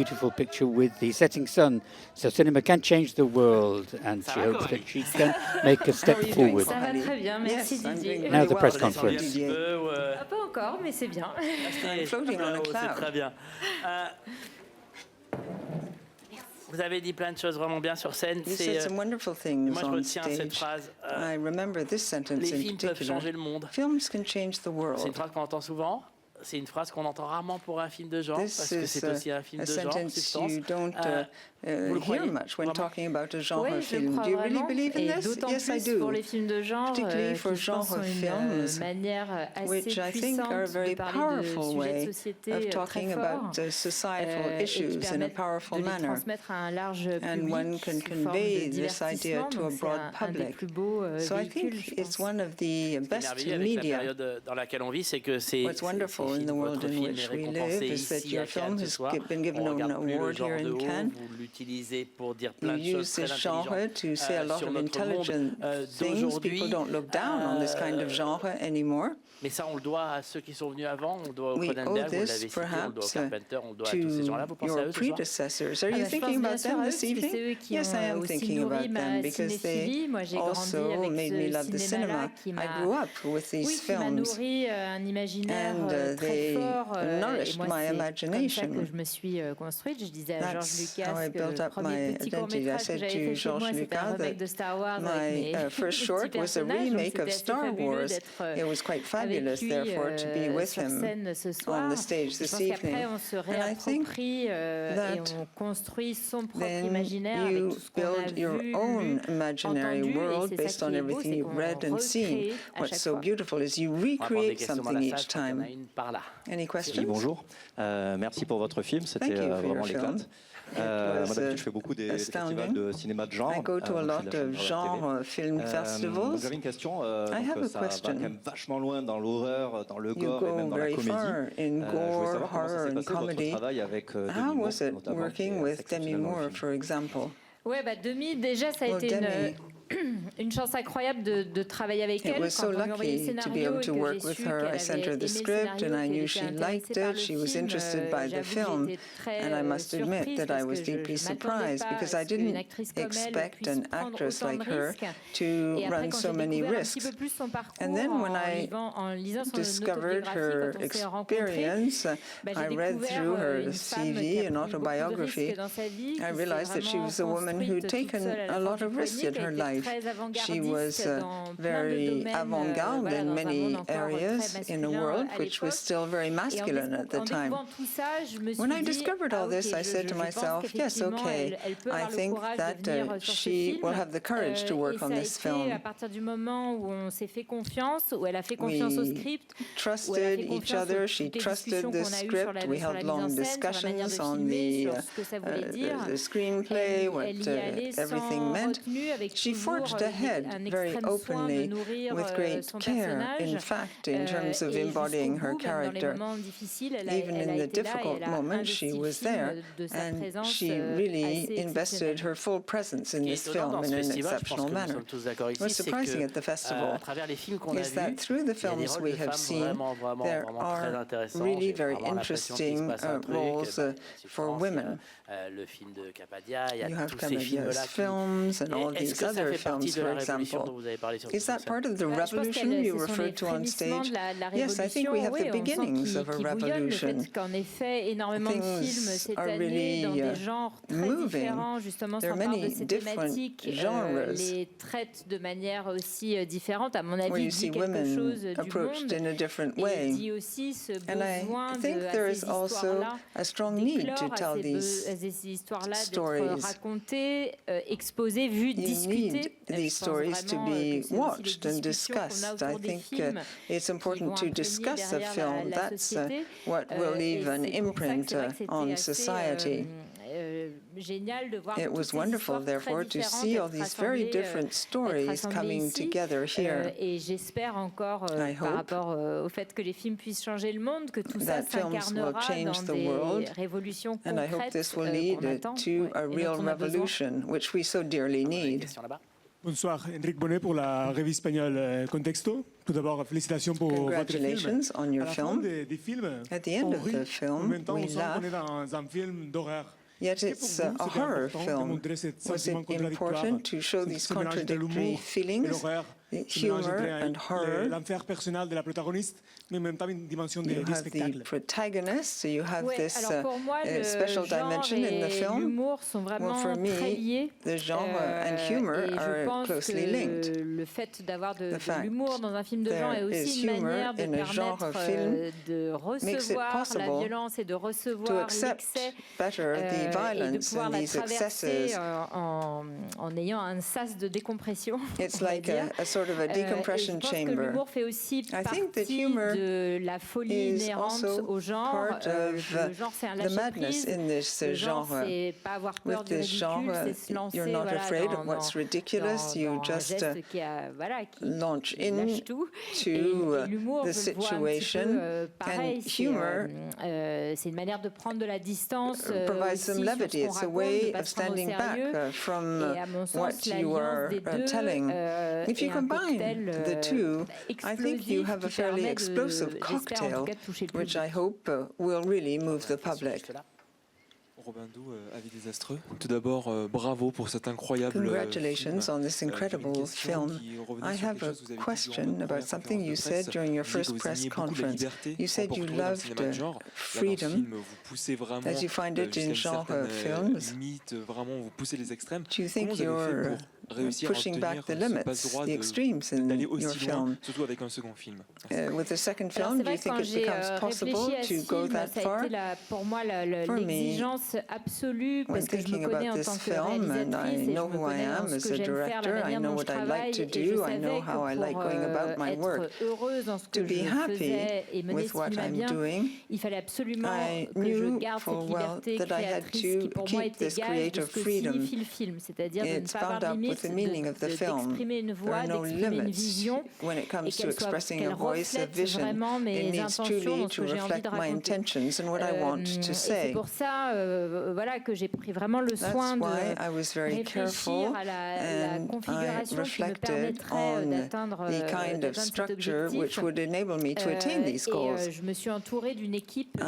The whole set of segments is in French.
beautiful picture with the setting sun. So cinema can change the world, and she hopes that she can make a step forward. Ça va très bien, merci Didier. Now the press conference. Pas encore, mais c'est bien. C'est très bien. Vous avez dit plein de choses vraiment bien sur scène. You said some wonderful things moi, je on retiens cette stage. phrase. I remember this sentence Les in films peuvent particular. changer le monde. Films can change the C'est une world. phrase qu'on entend souvent. C'est une phrase qu'on entend rarement pour un film de genre, parce This que is c'est aussi un film a de genre, sentence substance. you don't vous le hear croyez much when vraiment? talking about a genre Oui, je film. crois Do you really vraiment, believe in et this? d'autant Yes, I plus pour do. les films de genre, Particularly for qui je pense genre sont une films, manière assez which I think are a puissante very de parler de powerful sujets de way société of très talking forts about societal et qui issues in a permettent powerful de les manner. transmettre à un large And one public can sous forme convey de this idea divertissement. to a Donc c'est broad un des public. plus beaux So I véhicules, think je it's pense. one of the Ce qui est best merveilleux avec la media. période dans laquelle on vit, c'est que What's wonderful in the world in which we live is that your film has been given an award here in Cannes. Vous l'utilisez pour dire plein You de choses use très this genre to say a lot sur of notre monde intelligent things. d'aujourd'hui. People don't look down on this kind of genre anymore. Mais ça, on le doit à ceux qui sont venus avant, on le doit au We owe Cronenberg, vous l'avez this cité, on le doit au perhaps Carpenter, on le doit à tous ces gens-là. Vous to pensez à your eux ce soir? predecessors. Are Ah you bah, je thinking pense about bien sûr them à this eux, parce que evening? c'est eux qui Yes, I ont am aussi thinking nourri about them ma because cinéphilie. Moi, j'ai grandi also avec made me love ce the cinéma-là cinema. qui I m'a grew up with these oui, qui m'a films. nourri un imaginaire And très they fort. Et nourished moi, my c'est comme ça imagination. que je me suis construite. Je disais à George That's Lucas how I que built le up premier my petit identity. I court-métrage que said j'avais to fait chez moi, George c'était un Lucas remake that de Star Wars my avec mes first petits short was a personnages. Donc, remake c'était of assez Star fabuleux Wars. d'être It was quite avec fabulous, lui therefore, to be with sur him scène ce soir. on the stage Je this pense qu'après, evening. on se And I think réapproprie et that on construit son propre then imaginaire avec you tout ce qu'on a build your vu, own lu, imaginary entendu. Et world c'est based ça on qui est beau, everything c'est you've qu'on read and seen. recrée à What's chaque so fois. beautiful is you On va prendre des recreate questions dans something la salle, each je crois qu'il y en a time. une par là. Any Oui, questions? bonjour. Merci pour votre film, Thank c'était you for vraiment your film. l'éclate. It Moi was d'habitude je fais beaucoup des festivals astounding. de cinéma de genre. I go to a donc lot je fais de la of chaîne de la genre film donc festivals. J'avais une question, I have a ça va quand question. même vachement loin dans l'horreur, dans le You gore et même go dans la very comédie. far in Je voulais gore, savoir comment ça horror s'est and passé votre comedy. travail avec Demi How Moore, was it notamment, qui working est with Demi exceptionnel dans le Moore, film. for example? Ouais, bah Demi, déjà, ça a Well, été Demi, une chance incroyable de travailler avec it elle. was so Quand on lui a envoyé le lucky to be scénario able et to que work j'ai with su her. qu'elle I sent avait her aimé the le script scénario, and I qu'elle knew était she intéressée liked par it. le She was film, interested by the j'avoue que film. j'étais très And I must admit surprise that I parce was que deeply je m'attendais surprised pas because à I ce qu'une didn't actrice comme elle expect puisse an prendre actress autant like de her risques. to Et après, run quand so j'ai many découvert un petit risks. peu plus son parcours And then when en lisant son discovered autobiographie, her quand on s'est rencontrés, experience, bah, I j'ai read découvert through her une femme CV qui a and pris beaucoup de autobiography. risques dans sa vie, I qui s'est realized that she vraiment was a woman who'd construite toute taken seule à la a force lot du of risks planning, in her elle était life. très She avant-gardiste was dans plein de very domaines, avant-garde voilà, in dans un many monde encore très areas in a masculin world à which was l'époque. still very Et masculine at the en time. découvrant tout ça, je me suis When I dit, discovered all this, I said to myself, yes, okay, elle peut I avoir le think courage de that venir sur ce she film. will have the courage to Et work ça on a this été film. à partir du moment où on s'est fait confiance, où elle a fait confiance au We script, où elle a trusted fait each confiance other. aux She toutes les trusted discussions the qu'on a eues sur script. la We mise held en long scène, sur la manière de discussions on filmer, sur ce que ça voulait dire. the screenplay, what Elle y allait everything sans meant. retenue, avec She toujours forged ahead un very extrême soin de openly nourrir with great son care, personnage. in fact, in terms of Et embodying jusqu'au her bout, même dans les character. moments difficiles, elle Even a in the été là et difficult elle a moments, investi she le was film there, de sa and présence she really assez invested exceptionnelle. her full presence in Ce qui this est étonnant film dans in ce an festival, je pense exceptional que nous manner. sommes tous d'accord ici, What's c'est surprising at the que festival à travers les films qu'on a is that vus, through the il y a des films rôles we de have femmes seen, très there intéressants. really J'ai very vraiment l'impression qu'il se interesting passe un truc. roles C'est for France, women. il y a, le film de Capadia, il y a You have tous ces films-là. Camelia's films and all Est-ce these que ça other fait partie films, de for la révolution example. dont vous avez parlé sur Is that scène? part of the Je pense revolution que you ce sont les referred to on frémissements stage? de la Yes, I think we have révolution, the oui, beginnings of a qui bouillonne, le revolution. fait qu'en effet, énormément de Things films cette are année really, dans des genres très moving. différents, justement, There are s'emparent de many ces different thématiques, genres. les traitent de manière aussi différente. À mon avis, Where you dit see quelque women chose du approached monde in a different et way. dit aussi ce And I besoin think de, there à is ces also histoires-là a strong need to d'éclore, tell à ces histoires-là d'être stories. racontées, exposées, vues, You discutées. need Je these pense stories to vraiment be que c'est aussi les watched and discussions qu'on a discussed. I autour des think films it's qui important vont to imprégner discuss a derrière film. la That's société. what will Et leave an c'est pour ça que imprint c'est vrai que c'était on assez, society. génial de voir It toutes was ces wonderful, histoires très therefore, to différentes see all être these very rassemblées, different stories coming ici. together here. Et j'espère encore, I par hope rapport au fait que les films puissent changer le monde, que tout ça that films will s'incarnera change dans the des world. révolutions And I hope concrètes this will qu'on lead attend to et a dont real on a besoin. revolution, which we so dearly On a une need. question là-bas. Bonsoir, Enric Bonnet pour la revue espagnole Contexto. Tout d'abord, félicitations pour votre film. Congratulations on your À la fin film. des films, At the end of on rit, the film, en même temps, we on sent qu'on est laugh. dans un film d'horreur. Yet it's a horror film. Was it important to show these contradictory feelings, the humor and horror? L'enfer personnel de la protagoniste, mais en même temps une dimension You have the protagonist, so you have this pour moi, special dimension in the film. L'humour sont vraiment Well, for me, très liés. the genre and humor et je are pense closely que linked. le fait d'avoir de fact l'humour dans un film de genre est there aussi is une humor manière de in a genre permettre film de recevoir la possible violence et de to recevoir accept l'excès better the et de violence pouvoir and la these traverser excesses. en ayant un sas de décompression. It's on va like dire. a sort of a Et je decompression pense que chamber. l'humour fait aussi I think that partie humor de la folie is inhérente also au genre. part of Le genre, c'est un the madness lâcher-prise. in this Le genre, genre. c'est pas avoir peur With du this genre, ridicule, c'est se lancer you're not voilà, afraid dans, of what's dans- ridiculous. You dans un just geste qui launch lâche tout. into Et l'humour, the je le vois un petit situation. peu, pareil, And c'est, humor c'est une manière de prendre de la distance provides aussi some sur levity. ce qu'on It's a raconte, de way pas of se prendre au standing back sérieux. from Et à mon sens, what you are l'alliance des deux telling. If you est un combine cocktail the two, I think you explosif have a qui fairly permet explosive j'espère en tout cocktail, cas de toucher le which public. I hope will really move the public. Robin Dou, Avis désastreux. Tout d'abord, bravo pour cet incroyable Congratulations film. on this incredible film. I have a question about something you said during your first press conference. You said you loved freedom as you find it in genre films. Limite, vraiment, vous poussez les extrêmes. Do you think Comment vous avez fait you're pour réussir à pushing back obtenir the ce limits, passe-droit the extremes in d'aller your aussi loin, film? surtout avec un second film? With the second Alors, film, c'est do vrai you que think quand it j'ai becomes possible réfléchi à ce to go film, that ça a far? été pour moi For me, l'exigence absolue, When parce que je thinking me connais about en this tant que film, and I réalisatrice et know je me who I connais dans am ce as que a j'aime faire, la director, I manière know dont je what I like travaille, to et je do, I savais know how I que like going about my pour work. être heureuse dans ce que To be je happy faisais et mener with ce what film à I'm bien, doing, il fallait absolument I que je knew garde full cette well liberté that I had créatrice qui to pour moi keep était this gage de creative ce que freedom. signifie le film, c'est-à-dire de ne It's pas bound avoir up de with limite, the meaning of the film. d'exprimer une There voix, are no d'exprimer une limits vision when it et comes to qu'elle expressing a voice, a reflète vision. vraiment It mes needs intentions truly dans ce to que j'ai envie reflect de my raconter. intentions and what I want Et to c'est say. pour ça voilà, que j'ai pris vraiment le That's soin de why I was very careful réfléchir à la and I configuration qui me reflected permettrait on d'atteindre the kind of cet structure objectif. which would enable me to attain these goals. Je me suis entourée d'une équipe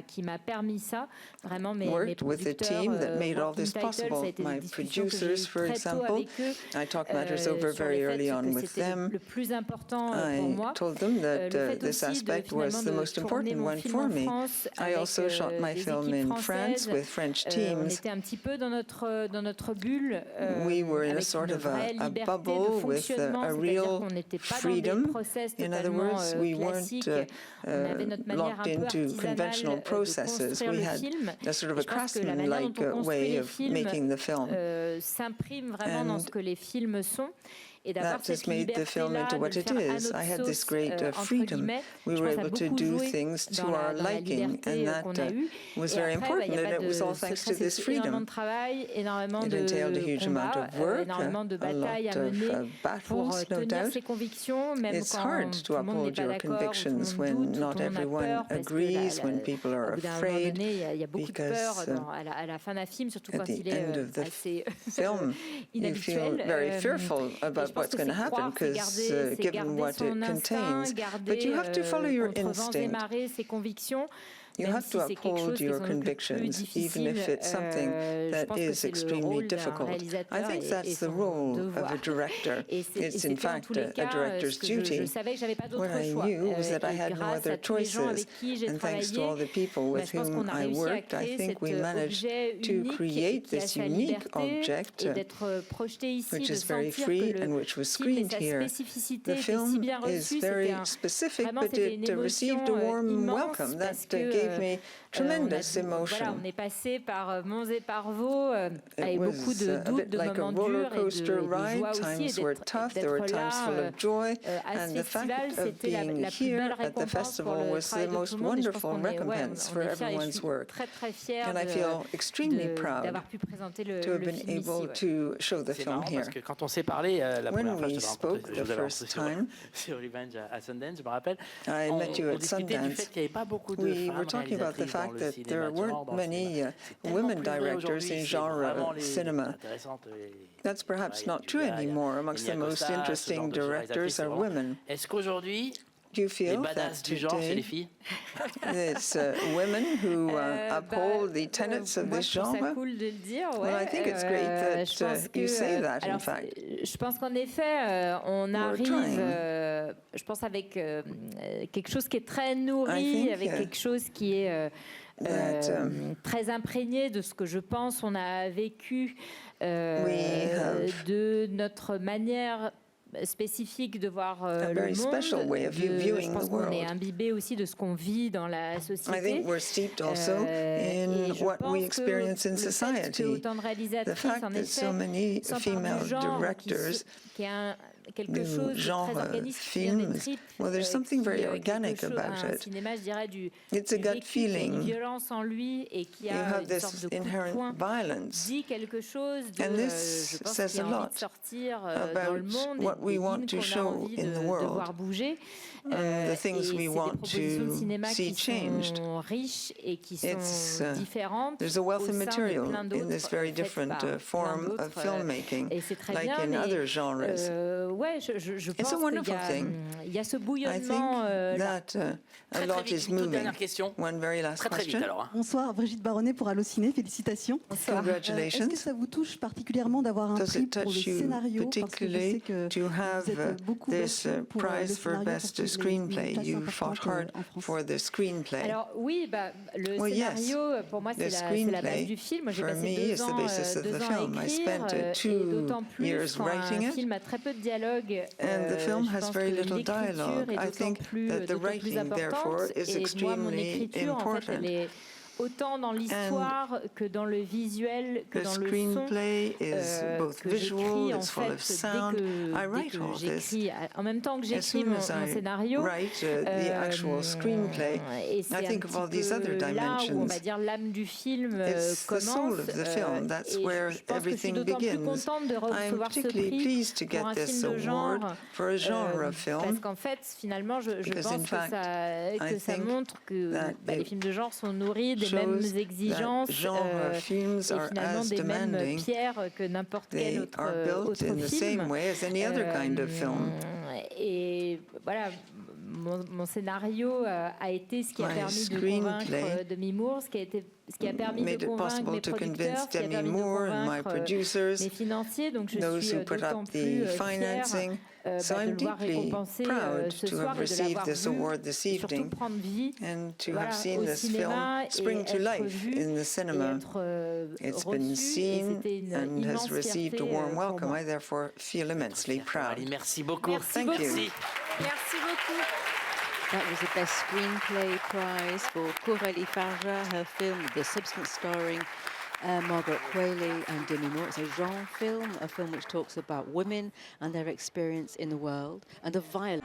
qui m'a permis ça. Vraiment, mes Worked with a producteurs, team that made all Working this Title, possible. ça a été des My discussions que j'ai producers, eues for très tôt example, avec eux, I talked matters over sur le very fait early on que with c'était them. le plus important pour I moi. told them that Le fait this aussi de, aspect was finalement, the de most tourner important mon one film for en me. France I avec also shot my des film équipes in France françaises. with French On teams. était un petit peu dans notre bulle, We were in a avec sort une of vraie a liberté bubble de with fonctionnement, a c'est-à-dire real qu'on n'était pas dans freedom. des process In other totalement words, we classiques. weren't On avait notre manière locked un peu into conventional artisanale de processes. construire We le had film. a sort of Et a je pense que la manière craftsman-like dont on construit way les of films making the film. s'imprime vraiment dans And ce que les films sont. Et d'avoir that just cette made the film liberté-là into de what le it faire à is. notre I had sauce, this great entre freedom. guillemets. We Je were pense, a able to beaucoup do joué things to dans our la liking, liberté and qu'on that a eue. was Et very après, important, il y a and pas it de was all thanks to secret, this c'est énormément freedom. de travail, énormément It de entailed a huge amount combats, of work, énormément de a batailles lot à of mener pour battles, no tenir doubt. ses convictions, même It's quand hard tout to le monde n'est uphold pas your d'accord, tout le convictions monde when doute, not tout le monde a everyone peur, parce que agrees, when people are au bout d'un moment afraid. donné, il y a beaucoup de peur because, à la fin d'un film, surtout at quand the il est end of the assez film, you feel inhabituel. very fearful Et about je pense what's que going to c'est happen croire, c'est because garder given what son it instinct, contains. garder But you have to follow your contre vents et instinct. marées ses convictions. You Même have si to c'est quelque chose uphold qui est your sans doute le plus convictions, even difficile, if it's something je that pense que is c'est le extremely rôle d'un difficult. I réalisateur think et that's the son role of a devoir. director. Et It's in c'était en fact tous les a cas director's ce que duty. je savais que j'avais pas d'autre What I choix. knew was that I Et had no grâce other à tous les gens choices. avec qui j'ai And thanks to all travaillé, the people with je pense whom qu'on a I réussi à worked, I créer think we cet managed objet to unique create qui a this sa unique liberté object, et d'être projeté ici, which de is very sentir free que and le which was film et screened sa here. spécificité The était si film bien is reçue, very c'était specific, vraiment but c'était une it received a émotion warm immense welcome parce that que gave me tremendous voilà, emotion. on est passé par monts et par vaux avec It beaucoup was de a doutes, bit de like a moments roller durs et coaster de ride. joie aussi, Times were tough, there were d'être times full là of joy, à and ce the fact festival, of c'était being la plus here belle at the récompense pour festival le was the travail de tout most le monde. Et je pense wonderful qu'on est, recompense for on est fiers et je everyone's suis work. très très fière And I feel extremely proud d'avoir pu présenter le to have been film ici. able to show the C'est film marrant here. parce que quand on s'est parlé la When première fois, je we t'avais spoke rencontré, the je vous avais first rencontré time, sur Revenge à Sundance, je me rappelle. I met you On at discutait du Sundance. fait qu'il n'y avait pas beaucoup de We were femmes talking about the fact that there weren't many women directors in genre cinema. That's perhaps not true anymore. Amongst the most interesting directors are women. Est-ce qu'aujourd'hui, Do you les feel that badass du genre, c'est les today filles? it's women who uphold the tenets of moi, this je trouve ça genre? cool de le dire. Ouais. Well, I think it's great that je pense you say que, that, in alors, fact. je pense qu'en effet, on arrive, trying. je pense, avec quelque chose qui est très nourri, think, avec quelque chose qui est that, très imprégné de ce que je pense on a vécu, have de notre manière spécifique de voir le very special monde. way of Je viewing pense the qu'on est world. imbibé aussi de ce qu'on vit dans la I société. think we're steeped also Et in je what pense we que experience in le fait society. que autant de The réalisatrices, fact en that effet, so many s'emparent female du genre, directors qui est quelque do chose de genre très organique, qui vient des films, tripes, well, there's something very qui, organic quelque chose- about un it. cinéma, je dirais, du It's a gut vécu, qui a une feeling. violence en lui et qui You a have une sorte this de coup de inherent poing, violence dit quelque chose de, And this je pense, says qui a a envie lot de sortir dans about le monde what et we des want lignes to qu'on a show envie in the de world. voir bouger. The things Et we c'est want des propositions de to cinéma see qui changed. sont riches et qui It's, sont différentes. There's a wealth au of sein de material plein in d'autres this very faites different par plein form d'autres, of filmmaking, et c'est très like bien, in mais, other genres. ouais, je It's pense a wonderful thing. qu'il y a ce I think bouillonnement là. that a Très, lot très vite, is une toute moving. dernière question. One very last Très très vite question. alors. Hein. Bonsoir, Brigitte Baronnet pour Allociné, félicitations. Congratulations. Est-ce que ça vous touche particulièrement d'avoir un Does prix it pour le touch you scénario? Parce que je sais particularly que to have vous êtes beaucoup this battu pour le prize for scénario best parce qu'il a une screenplay? place You importante, fought hard en France. for the screenplay. Alors oui, le Well, yes. scénario, pour moi, The c'est la base screenplay, du film. Moi, j'ai for passé me, is the basis of the film. I spent et 2 d'autant plus years quand writing un it. film a très peu de dialogue. And the film je has pense very que little l'écriture dialogue. est I d'autant think plus, that the d'autant plus writing, therefore, importante. is Et moi, mon extremely écriture, en fait, elle est autant dans l'histoire que dans le visuel, que The dans le son. screenplay is both Que visual, j'écris, en it's full fait, of sound. I dès write que all this j'écris, en même temps que as j'écris soon mon as I scénario. write the actual screenplay. Et c'est I think un of all petit these other peu là où on va dimensions. dire l'âme du film It's the commence. soul of the film. That's Et where je pense que je suis everything d'autant plus begins. contente de I'm recevoir ce particularly prix pleased to pour get un this film de genre, award for a genre of parce film. qu'en fait, finalement, je Because pense in fact, que ça think montre que that les it films de genre sont nourris des mêmes shows exigences that genre films et are finalement as des mêmes demanding. pierres que n'importe They quel autre, are built autre in the film. same way as any other kind of film. Et voilà, mon scénario a été ce qui a My permis de screenplay convaincre Demi Moore, ce qui a permis made de it convaincre possible mes to convince producteurs, ce qui a Demi permis de Moore and my convaincre producers, mes financiers. Donc je those suis who put d'autant up plus the fière financing. So de I'm le voir deeply récompensé proud ce to soir have et de received l'avoir this vu award this et surtout evening prendre vie and to voilà, have seen au this cinéma film spring to et être life vu in the et cinema. être It's reçu. been Et seen c'était une and immense has received a fierté warm pour welcome. moi. I therefore feel immensely proud. Allez, merci beaucoup. Merci Thank beaucoup. you. Merci beaucoup. That was the Best Screenplay Prize for Coralie Farja, her film The Substance, starring Margaret Qualley and Demi Moore. It's a genre film, a film which talks about women and their experience in the world and the violence.